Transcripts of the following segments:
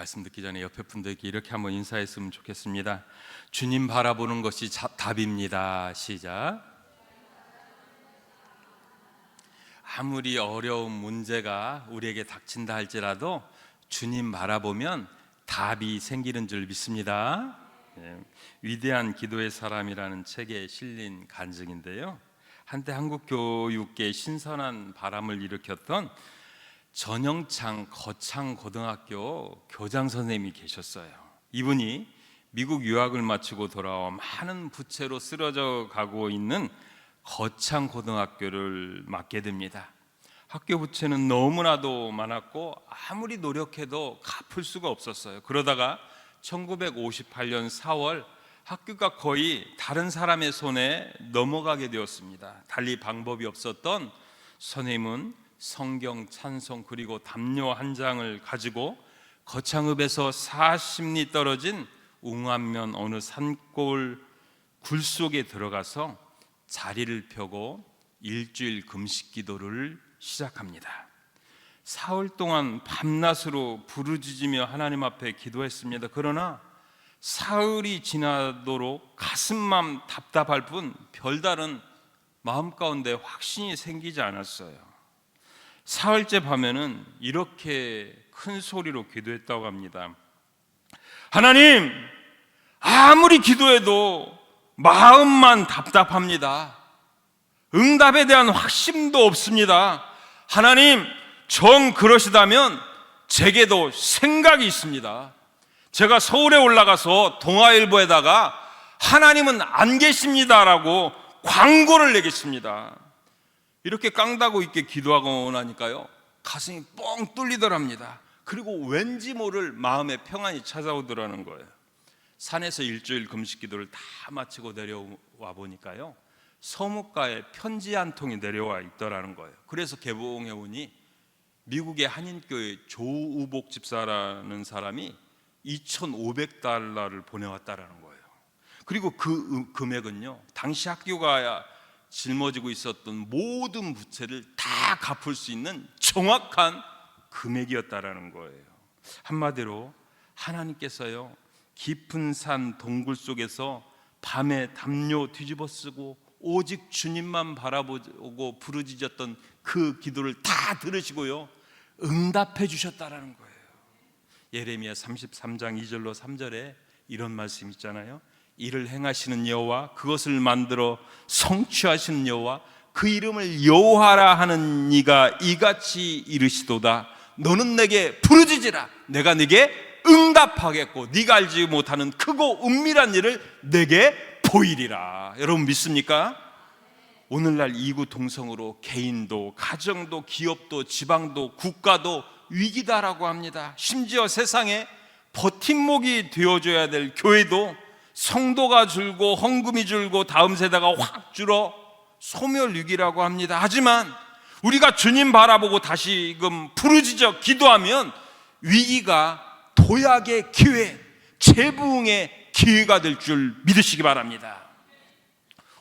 말씀 듣기 전에 옆에 분들께 이렇게 한번 인사했으면 좋겠습니다. 주님 바라보는 것이 답입니다. 시작. 아무리 어려운 문제가 우리에게 닥친다 할지라도 주님 바라보면 답이 생기는 줄 믿습니다. 위대한 기도의 사람이라는 책에 실린 간증인데요, 한때 한국 교육계에 신선한 바람을 일으켰던 전영창 거창고등학교 교장 선생님이 계셨어요. 이분이 미국 유학을 마치고 돌아와 많은 부채로 쓰러져 가고 있는 거창고등학교를 맡게 됩니다. 학교 부채는 너무나도 많았고 아무리 노력해도 갚을 수가 없었어요. 그러다가 1958년 4월 학교가 거의 다른 사람의 손에 넘어가게 되었습니다. 달리 방법이 없었던 선생님은 성경, 찬송 그리고 담요 한 장을 가지고 거창읍에서 40리 떨어진 웅안면 어느 산골 굴 속에 들어가서 자리를 펴고 일주일 금식 기도를 시작합니다. 사흘 동안 밤낮으로 부르짖으며 하나님 앞에 기도했습니다. 그러나 사흘이 지나도록 가슴만 답답할 뿐 별다른 마음 가운데 확신이 생기지 않았어요. 사흘째 밤에는 이렇게 큰 소리로 기도했다고 합니다. 하나님, 아무리 기도해도 마음만 답답합니다. 응답에 대한 확신도 없습니다. 하나님, 정 그러시다면 제게도 생각이 있습니다. 제가 서울에 올라가서 동아일보에다가 하나님은 안 계십니다라고 광고를 내겠습니다. 이렇게 깡다구 있게 기도하고 나니까요, 가슴이 뻥 뚫리더랍니다. 그리고 왠지 모를 마음의 평안이 찾아오더라는 거예요. 산에서 일주일 금식 기도를 다 마치고 내려와 보니까요, 서뭇가에 편지 한 통이 내려와 있더라는 거예요. 그래서 개봉해 보니 미국의 한인교회 조우복 집사라는 사람이 $2,500를 보내왔다라는 거예요. 그리고 그 금액은요, 당시 학교가 짊어지고 있었던 모든 부채를 다 갚을 수 있는 정확한 금액이었다라는 거예요. 한마디로 하나님께서요, 깊은 산 동굴 속에서 밤에 담요 뒤집어 쓰고 오직 주님만 바라보고 부르짖었던 그 기도를 다 들으시고요, 응답해 주셨다라는 거예요. 예레미야 33장 2절로 3절에 이런 말씀 있잖아요. 이를 행하시는 여호와, 그것을 만들어 성취하시는 여호와, 그 이름을 여호와라 하는 이가 이같이 이르시도다. 너는 내게 부르짖으라. 내가 네게 응답하겠고 네가 알지 못하는 크고 은밀한 일을 내게 보이리라. 여러분 믿습니까? 오늘날 이구동성으로 개인도 가정도 기업도 지방도 국가도 위기다라고 합니다. 심지어 세상에 버팀목이 되어줘야 될 교회도 성도가 줄고 헌금이 줄고 다음 세대가 확 줄어 소멸위기라고 합니다. 하지만 우리가 주님 바라보고 다시금 부르짖어 기도하면 위기가 도약의 기회, 재부흥의 기회가 될 줄 믿으시기 바랍니다.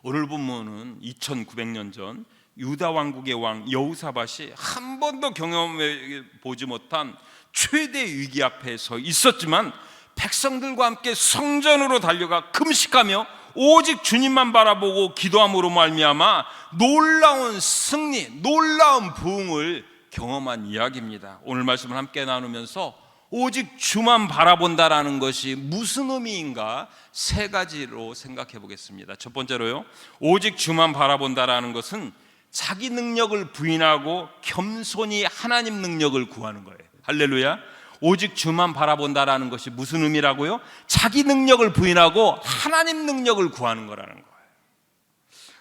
오늘 본문은 2900년 전 유다 왕국의 왕 여호사밧이 한 번도 경험해 보지 못한 최대 위기 앞에 서 있었지만 백성들과 함께 성전으로 달려가 금식하며 오직 주님만 바라보고 기도함으로 말미암아 놀라운 승리, 놀라운 부흥을 경험한 이야기입니다. 오늘 말씀을 함께 나누면서 오직 주만 바라본다라는 것이 무슨 의미인가 세 가지로 생각해 보겠습니다. 첫 번째로요, 오직 주만 바라본다라는 것은 자기 능력을 부인하고 겸손히 하나님 능력을 구하는 거예요. 할렐루야. 오직 주만 바라본다라는 것이 무슨 의미라고요? 자기 능력을 부인하고 하나님 능력을 구하는 거라는 거예요.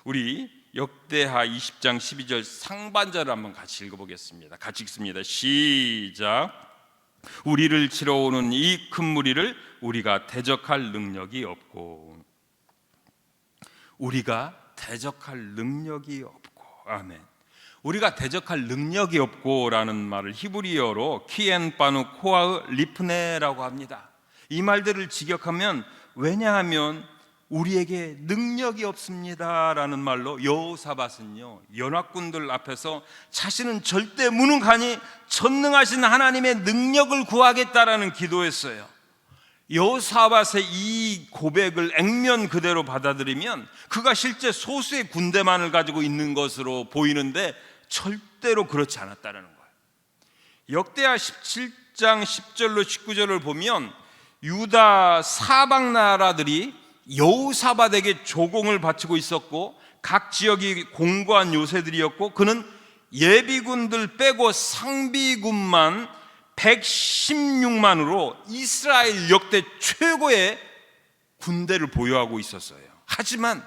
우리 역대하 20장 12절 상반절을 한번 같이 읽어보겠습니다. 같이 읽습니다. 시작. 우리를 치러 오는 이 큰 무리를 우리가 대적할 능력이 없고, 우리가 대적할 능력이 없고, 아멘. 우리가 대적할 능력이 없고라는 말을 히브리어로 키엔바누 코아흐 리프네라고 합니다. 이 말들을 직역하면, 왜냐하면 우리에게 능력이 없습니다라는 말로 여호사밧은요, 연합군들 앞에서 자신은 절대 무능하니 전능하신 하나님의 능력을 구하겠다라는 기도했어요. 여호사밧의 이 고백을 액면 그대로 받아들이면 그가 실제 소수의 군대만을 가지고 있는 것으로 보이는데 절대로 그렇지 않았다는 거예요. 역대하 17장 10절로 19절을 보면 유다 사방 나라들이 여호사밧에게 조공을 바치고 있었고 각 지역이 공고한 요새들이었고 그는 예비군들 빼고 상비군만 116만으로 이스라엘 역대 최고의 군대를 보유하고 있었어요. 하지만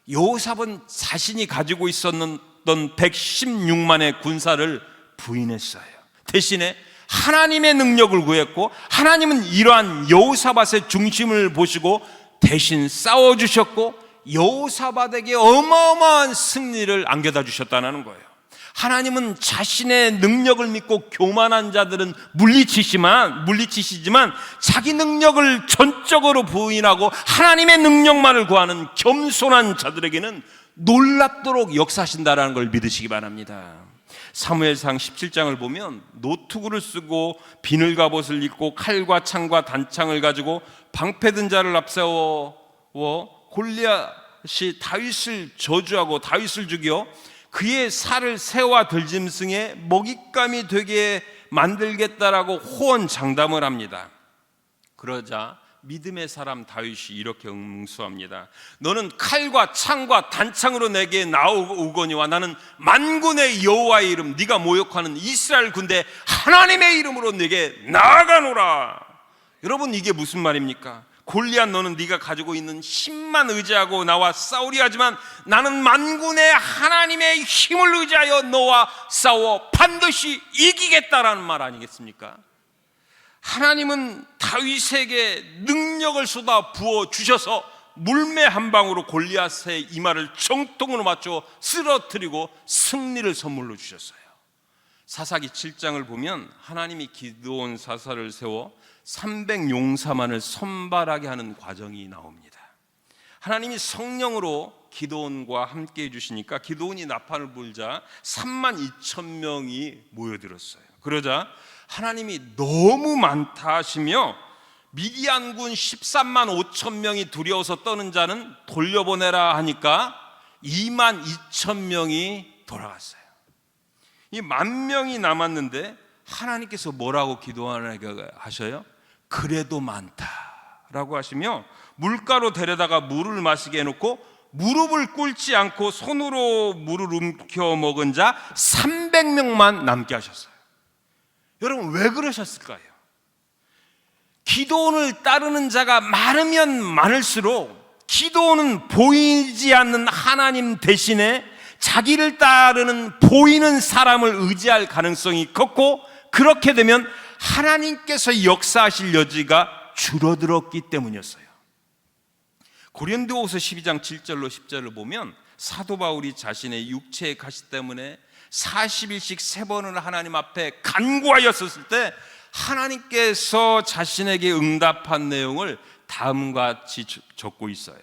여호사밧은 자신이 가지고 있었던 116만의 군사를 부인했어요. 대신에 하나님의 능력을 구했고 하나님은 이러한 여호사밧의 중심을 보시고 대신 싸워주셨고 여호사밧에게 어마어마한 승리를 안겨다 주셨다는 거예요. 하나님은 자신의 능력을 믿고 교만한 자들은 물리치시지만 자기 능력을 전적으로 부인하고 하나님의 능력만을 구하는 겸손한 자들에게는 놀랍도록 역사하신다는 걸 믿으시기 바랍니다. 사무엘상 17장을 보면 노투구를 쓰고 비늘 갑옷을 입고 칼과 창과 단창을 가지고 방패든 자를 앞세워 골리앗이 다윗을 저주하고 다윗을 죽여 그의 살을 새와 들짐승의 먹잇감이 되게 만들겠다라고 호언장담을 합니다. 그러자 믿음의 사람 다윗이 이렇게 응수합니다. 너는 칼과 창과 단창으로 내게 나오거니와 나는 만군의 여호와의 이름 네가 모욕하는 이스라엘 군대 하나님의 이름으로 내게 나아가노라. 여러분, 이게 무슨 말입니까? 골리앗 너는 네가 가지고 있는 힘만 의지하고 나와 싸우려 하지만 나는 만군의 하나님의 힘을 의지하여 너와 싸워 반드시 이기겠다라는 말 아니겠습니까? 하나님은 다윗에게 능력을 쏟아 부어 주셔서 물매 한 방으로 골리앗의 이마를 정통으로 맞춰 쓰러뜨리고 승리를 선물로 주셨어요. 사사기 7장을 보면 하나님이 기드온 사사를 세워 300용사만을 선발하게 하는 과정이 나옵니다. 하나님이 성령으로 기드온과 함께 해주시니까 기드온이 나팔을 불자 32,000명이 모여들었어요. 그러자 하나님이 너무 많다 하시며 미디안군 13만 5천 명이 두려워서 떠는 자는 돌려보내라 하니까 22,000명이 돌아갔어요. 이 10,000명이 남았는데 하나님께서 뭐라고 기도하게 하셔요? 그래도 많다라고 하시며 물가로 데려다가 물을 마시게 해놓고 무릎을 꿇지 않고 손으로 물을 움켜 먹은 자 300명만 남게 하셨어요. 여러분, 왜 그러셨을까요? 기도원을 따르는 자가 많으면 많을수록 기도원은 보이지 않는 하나님 대신에 자기를 따르는 보이는 사람을 의지할 가능성이 컸고 그렇게 되면 하나님께서 역사하실 여지가 줄어들었기 때문이었어요. 고린도후서 12장 7절로 10절을 보면 사도 바울이 자신의 육체의 가시 때문에 40일씩 3번을 하나님 앞에 간구하였을 때 하나님께서 자신에게 응답한 내용을 다음과 같이 적고 있어요.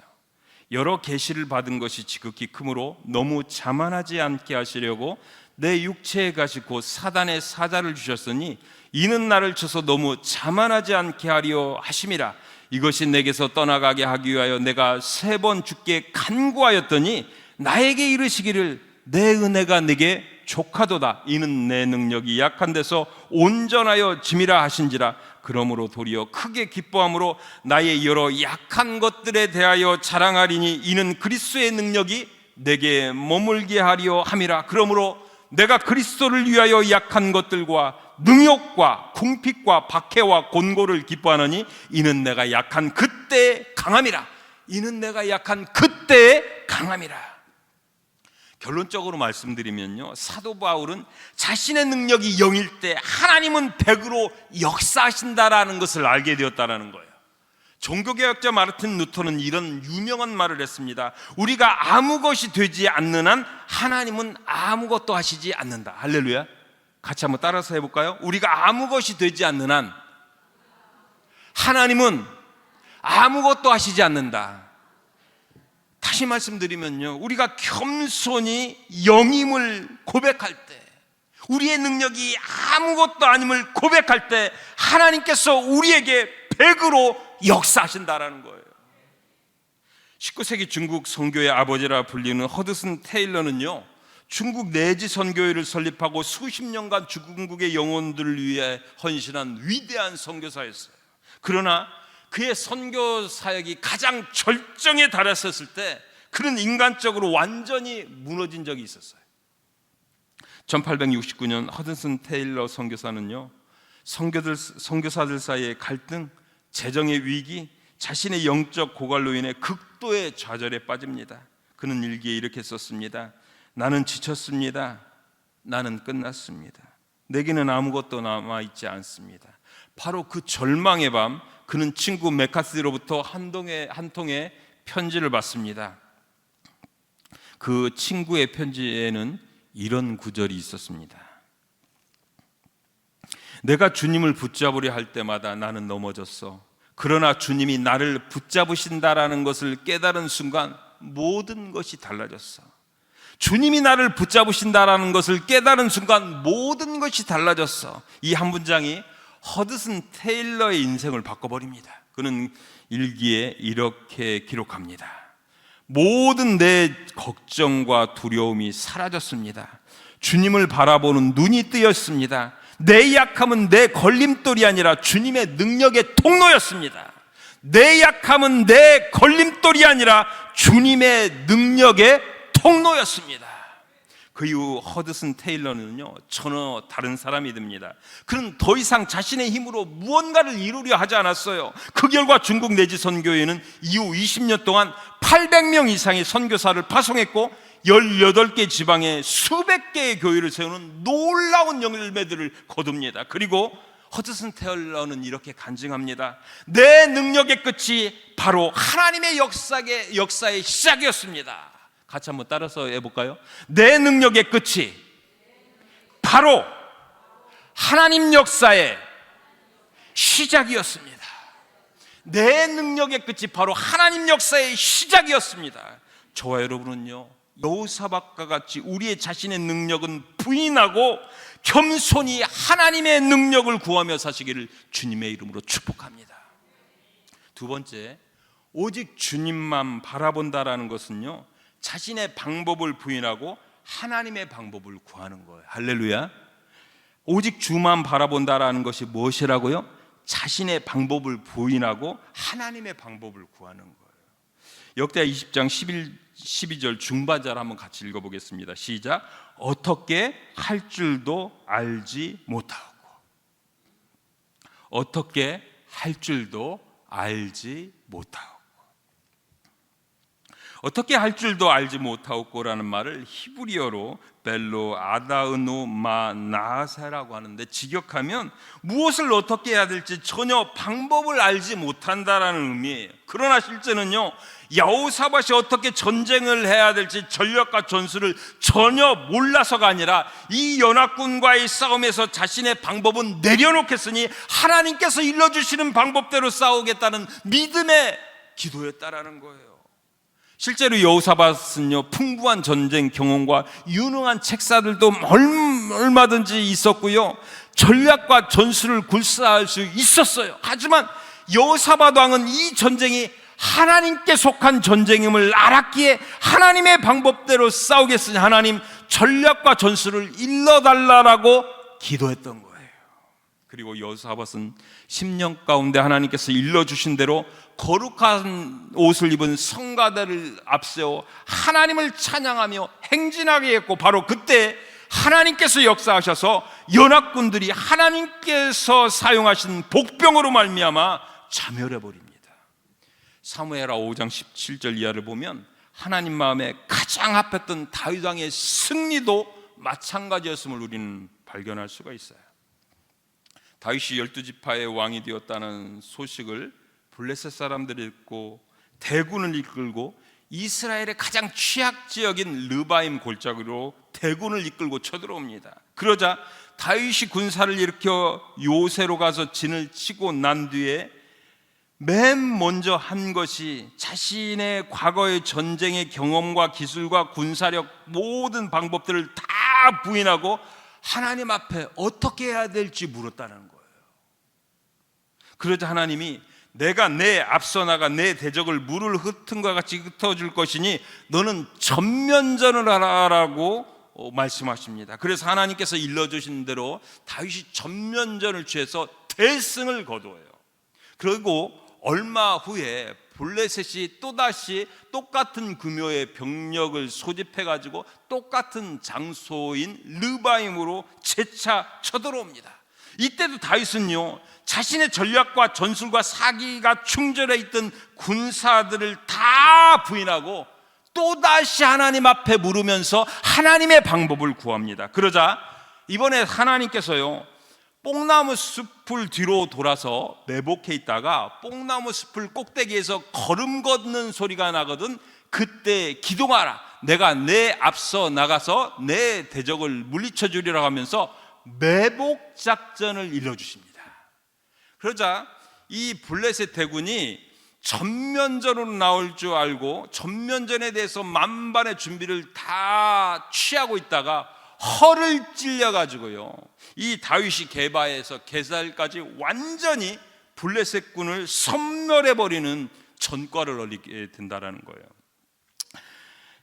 여러 계시를 받은 것이 지극히 크므로 너무 자만하지 않게 하시려고 내 육체의 가시 곧 사단의 사자를 주셨으니 이는 나를 쳐서 너무 자만하지 않게 하려 하심이라. 이것이 내게서 떠나가게 하기 위하여 내가 3번 주께 간구하였더니 나에게 이르시기를 내 은혜가 내게 족하도다. 이는 내 능력이 약한 데서 온전하여 짐이라 하신지라. 그러므로 도리어 크게 기뻐함으로 나의 여러 약한 것들에 대하여 자랑하리니 이는 그리스도의 능력이 내게 머물게 하려 함이라. 그러므로 내가 그리스도를 위하여 약한 것들과 능욕과 궁핍과 박해와 곤고를 기뻐하느니 이는 내가 약한 그때의 강함이라. 이는 내가 약한 그때의 강함이라. 결론적으로 말씀드리면요, 사도 바울은 자신의 능력이 0일 때 하나님은 100으로 역사하신다라는 것을 알게 되었다는 거예요. 종교개혁자 마르틴 루터는 이런 유명한 말을 했습니다. 우리가 아무 것이 되지 않는 한 하나님은 아무것도 하시지 않는다. 할렐루야. 같이 한번 따라서 해볼까요? 우리가 아무 것이 되지 않는 한 하나님은 아무것도 하시지 않는다. 다시 말씀드리면요, 우리가 겸손히 영임을 고백할 때, 우리의 능력이 아무것도 아님을 고백할 때 하나님께서 우리에게 100으로 역사하신다라는 거예요. 19세기 중국 선교의 아버지라 불리는 허드슨 테일러는요, 중국 내지 선교회를 설립하고 수십 년간 중국의 영혼들을 위해 헌신한 위대한 선교사였어요. 그러나 그의 선교 사역이 가장 절정에 달했었을 때 그는 인간적으로 완전히 무너진 적이 있었어요. 1869년 허드슨 테일러 선교사는요, 선교사들 사이의 갈등, 재정의 위기, 자신의 영적 고갈로 인해 극도의 좌절에 빠집니다. 그는 일기에 이렇게 썼습니다. 나는 지쳤습니다. 나는 끝났습니다. 내게는 아무것도 남아있지 않습니다. 바로 그 절망의 밤, 그는 친구 메카시로부터 한 통의 편지를 받습니다. 그 친구의 편지에는 이런 구절이 있었습니다. 내가 주님을 붙잡으려 할 때마다 나는 넘어졌어. 그러나 주님이 나를 붙잡으신다라는 것을 깨달은 순간 모든 것이 달라졌어. 주님이 나를 붙잡으신다라는 것을 깨달은 순간 모든 것이 달라졌어. 이 한 문장이 허드슨 테일러의 인생을 바꿔버립니다. 그는 일기에 이렇게 기록합니다. 모든 내 걱정과 두려움이 사라졌습니다. 주님을 바라보는 눈이 뜨였습니다. 내 약함은 내 걸림돌이 아니라 주님의 능력의 통로였습니다. 내 약함은 내 걸림돌이 아니라 주님의 능력의 통로였습니다. 그 이후 허드슨 테일러는요, 전혀 다른 사람이 됩니다. 그는 더 이상 자신의 힘으로 무언가를 이루려 하지 않았어요. 그 결과 중국 내지 선교회는 이후 20년 동안 800명 이상의 선교사를 파송했고 18개 지방에 수백 개의 교회를 세우는 놀라운 열매들을 거둡니다. 그리고 허드슨 테일러는 이렇게 간증합니다. 내 능력의 끝이 바로 하나님의 역사의 시작이었습니다. 같이 한번 따라서 해볼까요? 내 능력의 끝이 바로 하나님 역사의 시작이었습니다. 내 능력의 끝이 바로 하나님 역사의 시작이었습니다. 저와 여러분은요, 여호사밧과 같이 우리의 자신의 능력은 부인하고 겸손히 하나님의 능력을 구하며 사시기를 주님의 이름으로 축복합니다. 두 번째, 오직 주님만 바라본다라는 것은요, 자신의 방법을 부인하고 하나님의 방법을 구하는 거예요. 할렐루야. 오직 주만 바라본다라는 것이 무엇이라고요? 자신의 방법을 부인하고 하나님의 방법을 구하는 거예요. 역대하 20장 12절 중반절 한번 같이 읽어보겠습니다. 시작. 어떻게 할 줄도 알지 못하고, 어떻게 할 줄도 알지 못하고, 어떻게 할 줄도 알지 못하고라는 말을 히브리어로 벨로 아다으노 마 나세라고 하는데, 직역하면 무엇을 어떻게 해야 될지 전혀 방법을 알지 못한다라는 의미예요. 그러나 실제는요, 여호사밧이 어떻게 전쟁을 해야 될지 전략과 전술을 전혀 몰라서가 아니라 이 연합군과의 싸움에서 자신의 방법은 내려놓겠으니 하나님께서 일러주시는 방법대로 싸우겠다는 믿음의 기도였다라는 거예요. 실제로 여호사밧은요, 풍부한 전쟁 경험과 유능한 책사들도 얼마든지 있었고요, 전략과 전술을 굴사할 수 있었어요. 하지만 여호사밧 왕은 이 전쟁이 하나님께 속한 전쟁임을 알았기에 하나님의 방법대로 싸우겠으니 하나님 전략과 전술을 일러달라고 기도했던 거예요. 그리고 여호사밧은 10년 가운데 하나님께서 일러주신 대로 거룩한 옷을 입은 성가대를 앞세워 하나님을 찬양하며 행진하게 했고, 바로 그때 하나님께서 역사하셔서 연합군들이 하나님께서 사용하신 복병으로 말미암아 자멸해버립니다. 사무엘하 5장 17절 이하를 보면 하나님 마음에 가장 합했던 다윗 왕의 승리도 마찬가지였음을 우리는 발견할 수가 있어요. 다윗이 12지파의 왕이 되었다는 소식을 블레셋 사람들이 듣고 대군을 이끌고 이스라엘의 가장 취약지역인 르바임 골짜기로 대군을 이끌고 쳐들어옵니다. 그러자 다윗이 군사를 일으켜 요새로 가서 진을 치고 난 뒤에 맨 먼저 한 것이 자신의 과거의 전쟁의 경험과 기술과 군사력 모든 방법들을 다 부인하고 하나님 앞에 어떻게 해야 될지 물었다는 거예요. 그러자 하나님이 내가 내 앞서 나가 내 대적을 물을 흩은과 같이 흩어줄 것이니 너는 전면전을 하라라고 말씀하십니다. 그래서 하나님께서 일러주신 대로 다윗이 전면전을 취해서 대승을 거두어요. 그리고 얼마 후에 블레셋이 또다시 똑같은 규모의 병력을 소집해가지고 똑같은 장소인 르바임으로 재차 쳐들어옵니다. 이때도 다윗은요, 자신의 전략과 전술과 사기가 충절해 있던 군사들을 다 부인하고 또다시 하나님 앞에 물으면서 하나님의 방법을 구합니다. 그러자 이번에 하나님께서요, 뽕나무 숲을 뒤로 돌아서 매복해 있다가 뽕나무 숲을 꼭대기에서 걸음 걷는 소리가 나거든. 그때 기동하라, 내가 내 앞서 나가서 내 대적을 물리쳐 주리라 하면서 매복 작전을 일러주십니다. 그러자 이 블레셋 대군이 전면전으로 나올 줄 알고 전면전에 대해서 만반의 준비를 다 취하고 있다가 허를 찔려가지고요, 이 다윗이 게바에서 게살까지 완전히 블레셋군을 섬멸해버리는 전과를 얻게 된다는 거예요.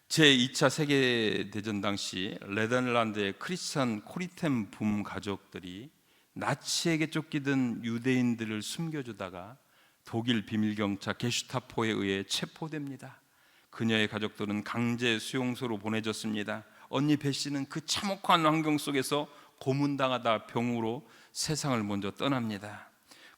제2차 세계대전 당시 네덜란드의 크리스찬 코리템 붐 가족들이 나치에게 쫓기던 유대인들을 숨겨주다가 독일 비밀경찰 게슈타포에 의해 체포됩니다. 그녀의 가족들은 강제 수용소로 보내졌습니다. 언니 배 씨는 그 참혹한 환경 속에서 고문당하다 병으로 세상을 먼저 떠납니다.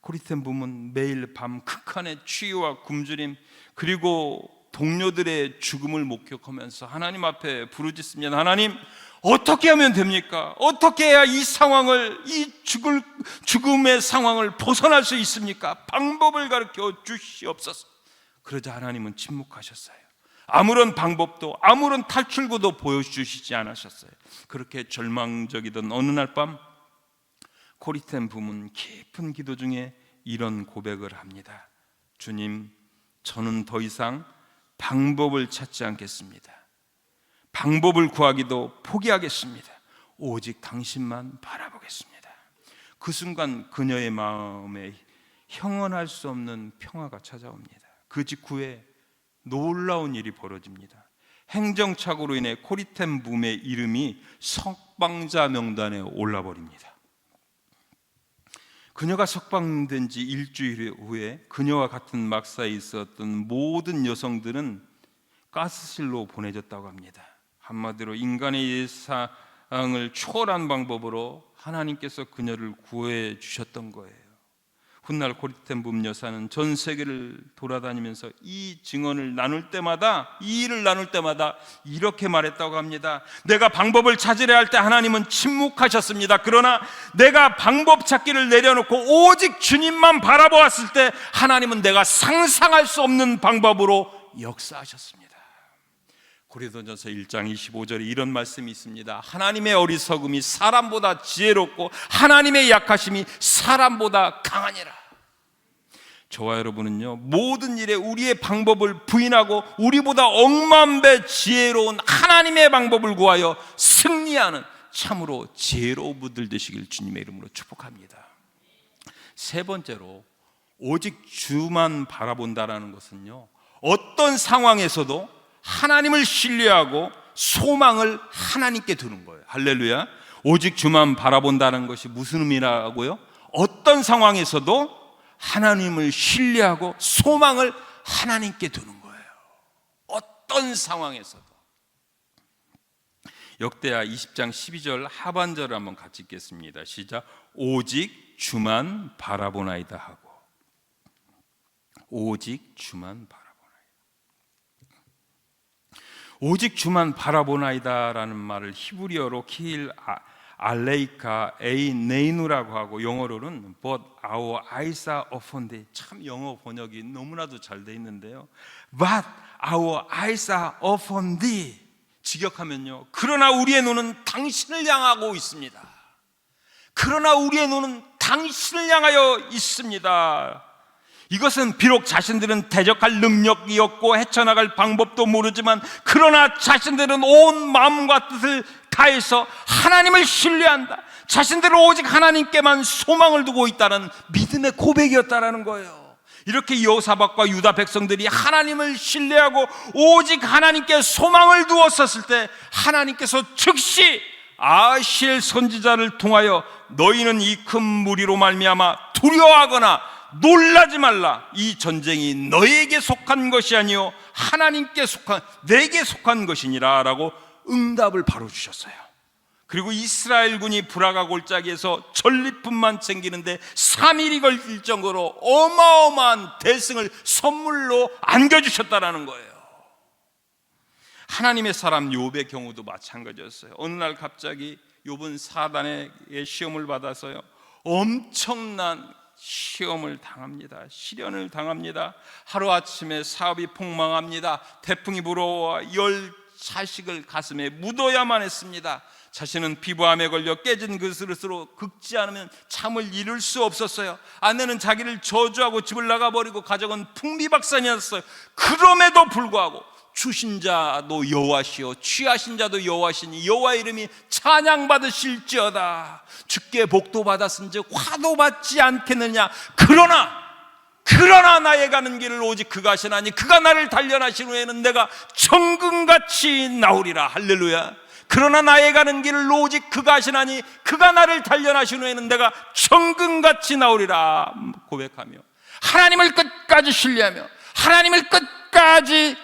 코리템 붐은 매일 밤 극한의 추위와 굶주림 그리고 동료들의 죽음을 목격하면서 하나님 앞에 부르짖습니다. 하나님, 어떻게 하면 됩니까? 어떻게 해야 이 상황을, 이 죽음의 상황을 벗어날 수 있습니까? 방법을 가르쳐 주시옵소서. 그러자 하나님은 침묵하셨어요. 아무런 방법도 아무런 탈출구도 보여주시지 않으셨어요. 그렇게 절망적이던 어느 날 밤 코리템 붐은 깊은 기도 중에 이런 고백을 합니다. 주님, 저는 더 이상 방법을 찾지 않겠습니다. 방법을 구하기도 포기하겠습니다. 오직 당신만 바라보겠습니다. 그 순간 그녀의 마음에 형언할 수 없는 평화가 찾아옵니다. 그 직후에 놀라운 일이 벌어집니다. 행정착오로 인해 코리템 붐의 이름이 석방자 명단에 올라버립니다. 그녀가 석방된 지 일주일 후에 그녀와 같은 막사에 있었던 모든 여성들은 가스실로 보내졌다고 합니다. 한마디로 인간의 예상을 초월한 방법으로 하나님께서 그녀를 구해 주셨던 거예요. 훗날 코리템 붐 여사는 전 세계를 돌아다니면서 이 증언을 나눌 때마다, 이 일을 나눌 때마다 이렇게 말했다고 합니다. 내가 방법을 찾으려 할 때 하나님은 침묵하셨습니다. 그러나 내가 방법 찾기를 내려놓고 오직 주님만 바라보았을 때 하나님은 내가 상상할 수 없는 방법으로 역사하셨습니다. 고린도전서 1장 25절에 이런 말씀이 있습니다. 하나님의 어리석음이 사람보다 지혜롭고 하나님의 약하심이 사람보다 강하니라. 저와 여러분은요, 모든 일에 우리의 방법을 부인하고 우리보다 억만 배 지혜로운 하나님의 방법을 구하여 승리하는 참으로 지혜로운 분들 되시길 주님의 이름으로 축복합니다. 세 번째로, 오직 주만 바라본다라는 것은요, 어떤 상황에서도 하나님을 신뢰하고 소망을 하나님께 두는 거예요. 할렐루야. 오직 주만 바라본다는 것이 무슨 의미라고요? 어떤 상황에서도 하나님을 신뢰하고 소망을 하나님께 두는 거예요. 어떤 상황에서도. 역대하 20장 12절 하반절을 한번 같이 읽겠습니다. 시작. 오직 주만 바라보나이다 하고, 오직 주만 바라보나이다. 오직 주만 바라보나이다라는 말을 히브리어로 킬 알레이카 에이네이누라고 하고 영어로는 But our eyes are upon thee. 참 영어 번역이 너무나도 잘 돼 있는데요. But our eyes are upon thee. 직역하면요, 그러나 우리의 눈은 당신을 향하고 있습니다. 그러나 우리의 눈은 당신을 향하여 있습니다. 이것은 비록 자신들은 대적할 능력이 없고 헤쳐나갈 방법도 모르지만, 그러나 자신들은 온 마음과 뜻을 다해서 하나님을 신뢰한다, 자신들은 오직 하나님께만 소망을 두고 있다는 믿음의 고백이었다라는 거예요. 이렇게 여호사밧과 유다 백성들이 하나님을 신뢰하고 오직 하나님께 소망을 두었었을 때, 하나님께서 즉시 아실 선지자를 통하여 너희는 이 큰 무리로 말미암아 두려워하거나 놀라지 말라, 이 전쟁이 너에게 속한 것이 아니요 하나님께 속한, 내게 속한 것이니라 라고 응답을 바로 주셨어요. 그리고 이스라엘군이 브라가 골짜기에서 전리품만 챙기는데 3일이 걸릴 정도로 어마어마한 대승을 선물로 안겨주셨다라는 거예요. 하나님의 사람 욥의 경우도 마찬가지였어요. 어느 날 갑자기 욥은 사단에게 시험을 받아서요, 엄청난 시험을 당합니다. 시련을 당합니다. 하루아침에 사업이 폭망합니다. 태풍이 불어와 10자식을 가슴에 묻어야만 했습니다. 자신은 피부암에 걸려 깨진 그릇으로 긁지 않으면 잠을 이룰 수 없었어요. 아내는 자기를 저주하고 집을 나가버리고 가족은 풍비박산이었어요. 그럼에도 불구하고 주신 자도 여호와시요 취하신 자도 여호와시니 여호와의 이름이 찬양받으실지어다. 주께 복도 받았은즉 화도 받지 않겠느냐. 그러나 나의 가는 길을 오직 그가 하시나니 그가 나를 단련하신 후에는 내가 정금같이 나오리라. 할렐루야. 그러나 나의 가는 길을 오직 그가 하시나니 그가 나를 단련하신 후에는 내가 정금같이 나오리라 고백하며, 하나님을 끝까지 신뢰하며 하나님을 끝까지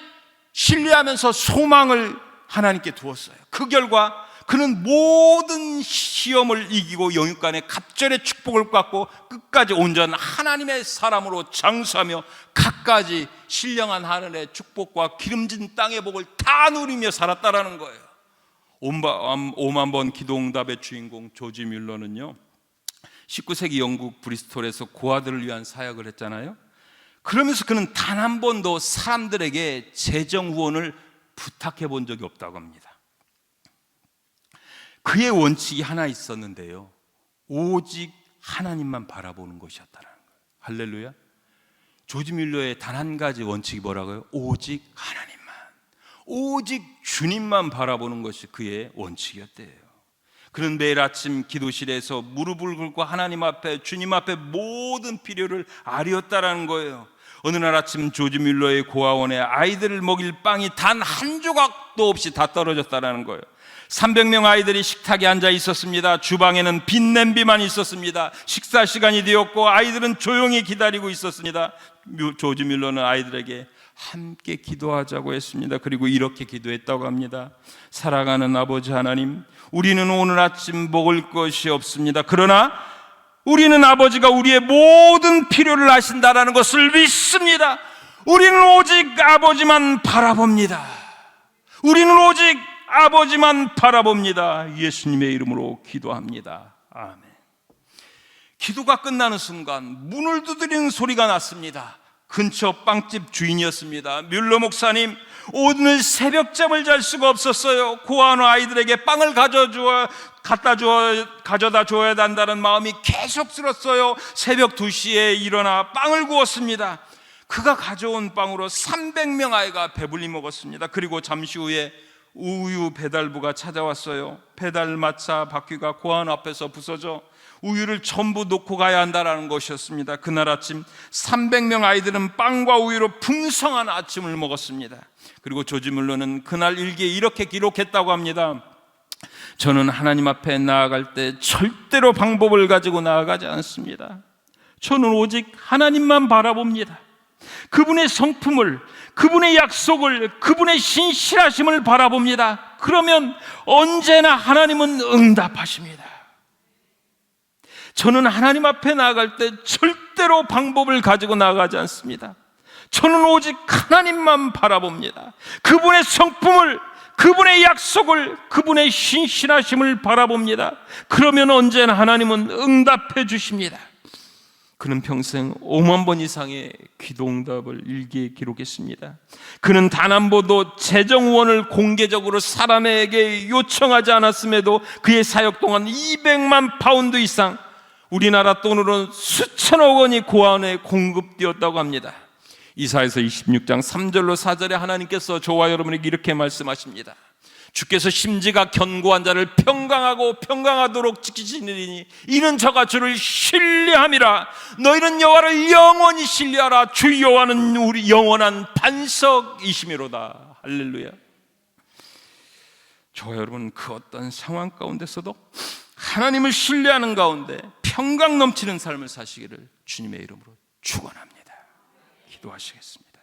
신뢰하면서 소망을 하나님께 두었어요. 그 결과 그는 모든 시험을 이기고 영육간의 갑절의 축복을 받고 끝까지 온전한 하나님의 사람으로 장수하며 갖가지 신령한 하늘의 축복과 기름진 땅의 복을 다 누리며 살았다라는 거예요. 5만 번 기도응답의 주인공 조지 뮬러는요, 19세기 영국 브리스톨에서 고아들을 위한 사역을 했잖아요. 그러면서 그는 단 한 번도 사람들에게 재정 후원을 부탁해 본 적이 없다고 합니다. 그의 원칙이 하나 있었는데요, 오직 하나님만 바라보는 것이었다는 거예요. 할렐루야. 조지 뮬러의 단 한 가지 원칙이 뭐라고요? 오직 하나님만, 오직 주님만 바라보는 것이 그의 원칙이었대요. 그는 매일 아침 기도실에서 무릎을 꿇고 하나님 앞에, 주님 앞에 모든 필요를 아뢰었다라는 거예요. 어느 날 아침 조지 뮬러의 고아원에 아이들을 먹일 빵이 단 한 조각도 없이 다 떨어졌다라는 거예요. 300명 아이들이 식탁에 앉아 있었습니다. 주방에는 빈 냄비만 있었습니다. 식사 시간이 되었고 아이들은 조용히 기다리고 있었습니다. 조지 뮬러는 아이들에게 함께 기도하자고 했습니다. 그리고 이렇게 기도했다고 합니다. 사랑하는 아버지 하나님, 우리는 오늘 아침 먹을 것이 없습니다. 그러나 우리는 아버지가 우리의 모든 필요를 아신다라는 것을 믿습니다. 우리는 오직 아버지만 바라봅니다. 우리는 오직 아버지만 바라봅니다. 예수님의 이름으로 기도합니다. 아멘. 기도가 끝나는 순간 문을 두드리는 소리가 났습니다. 근처 빵집 주인이었습니다. 뮬러 목사님, 오늘 새벽잠을 잘 수가 없었어요. 고아원 아이들에게 빵을 가져다 줘야 한다는 마음이 계속 들었어요. 새벽 2시에 일어나 빵을 구웠습니다. 그가 가져온 빵으로 300명 아이가 배불리 먹었습니다. 그리고 잠시 후에 우유 배달부가 찾아왔어요. 배달마차 바퀴가 고아원 앞에서 부서져 우유를 전부 놓고 가야 한다는 것이었습니다. 그날 아침 300명 아이들은 빵과 우유로 풍성한 아침을 먹었습니다. 그리고 조지 뮬러는 그날 일기에 이렇게 기록했다고 합니다. 저는 하나님 앞에 나아갈 때 절대로 방법을 가지고 나아가지 않습니다. 저는 오직 하나님만 바라봅니다. 그분의 성품을, 그분의 약속을, 그분의 신실하심을 바라봅니다. 그러면 언제나 하나님은 응답하십니다. 저는 하나님 앞에 나아갈 때 절대로 방법을 가지고 나아가지 않습니다. 저는 오직 하나님만 바라봅니다. 그분의 성품을, 그분의 약속을, 그분의 신실하심을 바라봅니다. 그러면 언제나 하나님은 응답해 주십니다. 그는 평생 5만 번 이상의 기도응답을 일기에 기록했습니다. 그는 단 한 번도 재정 후원을 공개적으로 사람에게 요청하지 않았음에도 그의 사역 동안 200만 파운드 이상, 우리나라 돈으로 수천억 원이 고아원에 공급되었다고 합니다. 이사야서 26장 3절로 4절에 하나님께서 저와 여러분에게 이렇게 말씀하십니다. 주께서 심지가 견고한 자를 평강하고 평강하도록 지키시느니 이는 저가 주를 신뢰함이라. 너희는 여호와를 영원히 신뢰하라. 주 여호와는 우리 영원한 반석이시미로다. 할렐루야. 저와 여러분, 그 어떤 상황 가운데서도 하나님을 신뢰하는 가운데 평강 넘치는 삶을 사시기를 주님의 이름으로 축원합니다. 기도하시겠습니다.